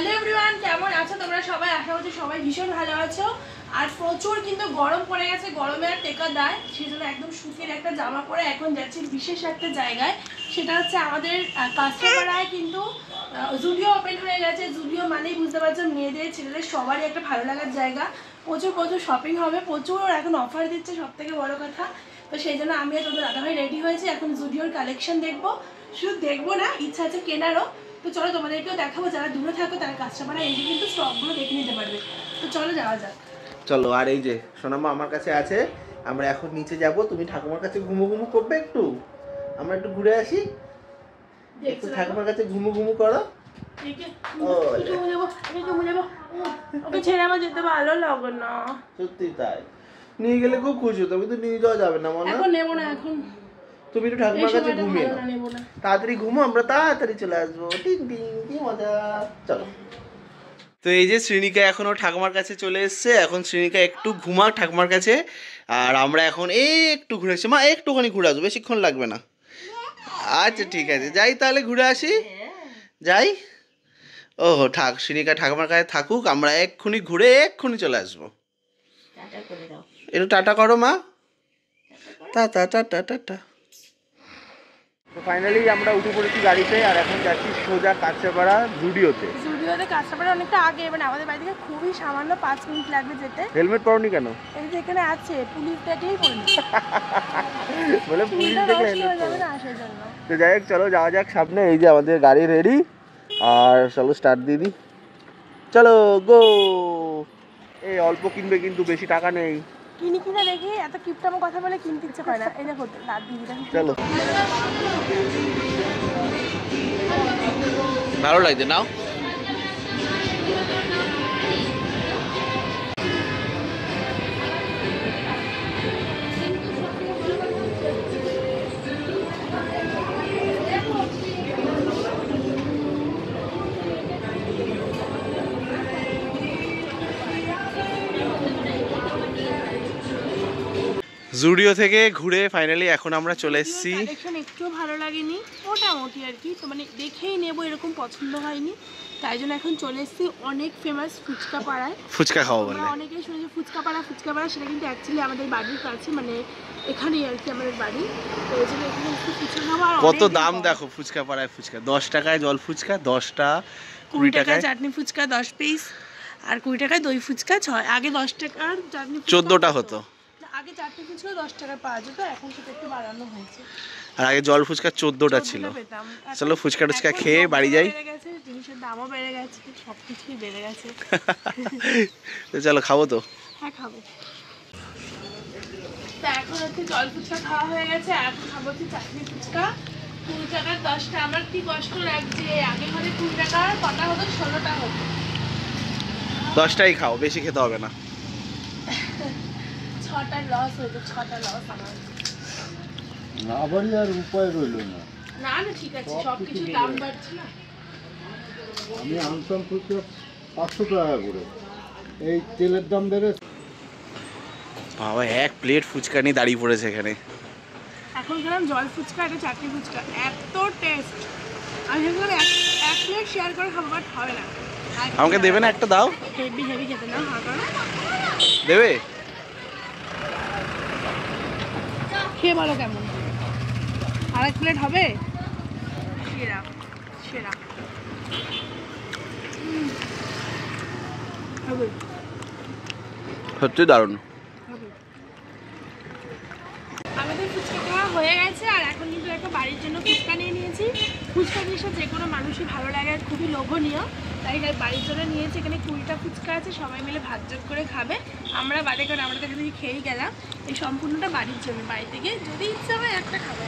Hello everyone, কেমন আছো তোমরা সবাই? আশা করছি সবাই ভীষণ ভালো আছো। আর প্রচুর কিন্তু গরম পড়ে গেছে, গরমে আর টেকা দেয়, সেই জন্য একদম সুতির একটা জামা পরে এখন যাচ্ছি বিশেষ একটা জায়গায়। সেটা হচ্ছে আমাদের কাঁচরাপাড়ায় কিন্তু জুডিও ওপেন হয়ে গেছে। জুডিও মানেই বুঝতে পারছো মেয়েদের ছেলেদের সবারই একটা ভালো লাগার জায়গা। প্রচুর প্রচুর শপিং হবে, প্রচুর এখন অফার দিচ্ছে, সব থেকে বড়ো কথা। তো সেই জন্য আমি আর তোদের দাদাভাই রেডি হয়েছি, এখন জুডিওর কালেকশন দেখবো। শুধু দেখবো না, ইচ্ছা আছে কেনারও। তো চলো তোমাদেরকেও দেখাবো, যারা দূরে থাকো তারা কাঁচরাপাড়ায় এসে কিন্তু স্টকগুলো দেখে নিতে পারবে। তো চলো যাওয়া যাক। চলো। আর এই যে সোনামা আমার কাছে আছে, আমরা এখন নিচে যাব। তুমি ঠাকুমার কাছে ঘুমো ঘুমো করবে, একটু আমরা একটু ঘুরে আসি। একটু ঠাকুমার কাছে ঘুমো ঘুমো করো। ওকে ছেড়ে আমার যেতে ভালো লাগে না। সত্যি তাই, নিয়ে গেলে খুব খুশি। তবে তো নিয়ে যাওয়া যাবে না মনে। এখন নেবো না, এখন তুমি একটু ঠাকুমার কাছে ঘুমিয়ে নাও। তাড়াতাড়ি ঘুমো, আমরা তাড়াতাড়ি চলে আসবো। টিং টিং, কি মজা। চলো। তো এই যে শ্রীনিকা এখনো ঠাকুমার কাছে চলে এসছে। এখন শ্রীনিকা একটু ঘুমাক ঠাকুমার কাছে, আর আমরা এখন একটু ঘুরে আসছি। মা একটুখানি ঘুরে আসবো, বেশিক্ষণ লাগবে না। আচ্ছা ঠিক আছে, যাই তাহলে, ঘুরে আসি। যাই। ওহো শ্রীনিকা ঠাকুমার কাছে থাকুক, আমরা এক্ষুনি ঘুরে এক্ষুনি চলে আসবো। একটু টাটা করো মা। Tata tata tata. তো ফাইনালি আমরা উঠে পড়েছি গাড়িতে, আর এখন যাচ্ছি সোজা কাঁচরাপাড়া জুডিওতে। জুডিওতে কাঁচরাপাড়া অনেকটা আগে, মানে আমাদের বাড়ি থেকে খুবই সামান্য 5 মিনিট লাগবে যেতে। হেলমেট পরনি কেন? এই যে এখানে আছে পুলিশ দেখলেই পড়নি। বলে পুলিশ দেখলে হেলমেট পরবে না, সেই জন্য। তো যাই হোক, চলো যাওয়া যাক সামনে। এই যে আমাদের গাড়ি রেডি, আর চলো স্টার্ট দিয়ে দিই। চলো গো। এই অল্প কিনবে কিন্তু, বেশি টাকা নেই। কিনি কিনা দেখি, এত কিপটামো কথা বলে কিনতে ইচ্ছে হয় না। এই দেখো দাঁত দিয়ে দিলাম। চলো, ভালো লাগছে নাও। জুডিও থেকে ঘুরে ফাইনালি এখন আমরা চলে এসেছি। কালেকশন একটু ভালো লাগেনি, মোটামুটি আর কি। তো মানে দেখেই নেব এরকম পছন্দ হয়নি, তাই জন্য এখন চলে এসেছি অনেক ফেমাস ফুচকা পাড়ায়। ফুচকা খাওয়া বলে অনেকেই শুনেছি ফুচকা পাড়া। সেটা কিন্তু অ্যাকচুয়ালি আমাদের বাড়ির কাছে, মানে এখানেই আর কি আমাদের বাড়ি। তো এই জন্য এখানে একটু ফুচকা খাওয়া। কত দাম দেখো ফুচকা পাড়ায়। ফুচকা 10 টাকায় জল ফুচকা, 10টা 20 টাকায় চাটনি ফুচকা 10 পিস, আর 20 টাকায় দই ফুচকা 6। আগে 10 টাকার চাটনি 14টা হতো। আগে চাটনি ফুচকা 10 টাকা পাওয়া যেত, এখন সেটা একটু বাড়ানো হয়েছে। আর আগে জল ফুচকা 14টা ছিল। চলো ফুচকা টুচকা খেয়ে বাড়ি যাই। জিনিসের দামও বেড়ে গেছে, সবকিছুই বেড়ে গেছে। চলো খাবো তো। হ্যাঁ খাবো। তা এখন হচ্ছে জল ফুচকা খাওয়া হয়ে গেছে, এখন খাবো হচ্ছে চাটনি ফুচকা। 20 টাকার 10টা। আমার কি কষ্ট লাগছে, আগে ঘরে 20 টাকার কটা হতো, 16টা হতো। 10টাই খাও, বেশি খেতে হবে না। 6টা লস হইতো, 6টা লস আমার। আবারই আর উপায় রইল না। না না ঠিক আছে, সবকিছু দাম বাড়ছে না। আমি আনতাম ফুচকা 500 টাকা করে, এই তেলের দাম বেড়েছে। বাবা এক প্লেট ফুচকা নিয়ে দাঁড়িয়ে পড়েছে এখানে। এখন খেলাম জল ফুচকা, এটা চাটনি ফুচকা, এত টেস্ট। আমি ভেবেছিলাম এক প্লেট শেয়ার করে খাবো, বাট হবে না। আমাকে দেবে না একটা? দাও। হেভি হেভি খেতে না, দেবে? খেয়ে বলো কেমন। আর এক প্লেট হবে? সেরা সেরা হবে, সত্যি দারুণ। আমাদের ফুচকা খাওয়া হয়ে গেছে, আর এখন কিন্তু একটা বাড়ির জন্য ফুচকা নিয়ে নিয়েছি। ফুচকা জিনিসটা যে কোনো মানুষই ভালো লাগে, আর খুবই লোভনীয়, তাই বাড়ির জন্য নিয়েছি। এখানে 20টা ফুচকা আছে, সবাই মিলে ভাত যোগ করে খাবে। আমরা বাড়ি, কারণ আমরা তো এখান থেকে খেয়েই গেলাম। এই সম্পূর্ণটা বাড়ির জন্য, বাড়ি থেকে যদি ইচ্ছা হয় একটা খাবে।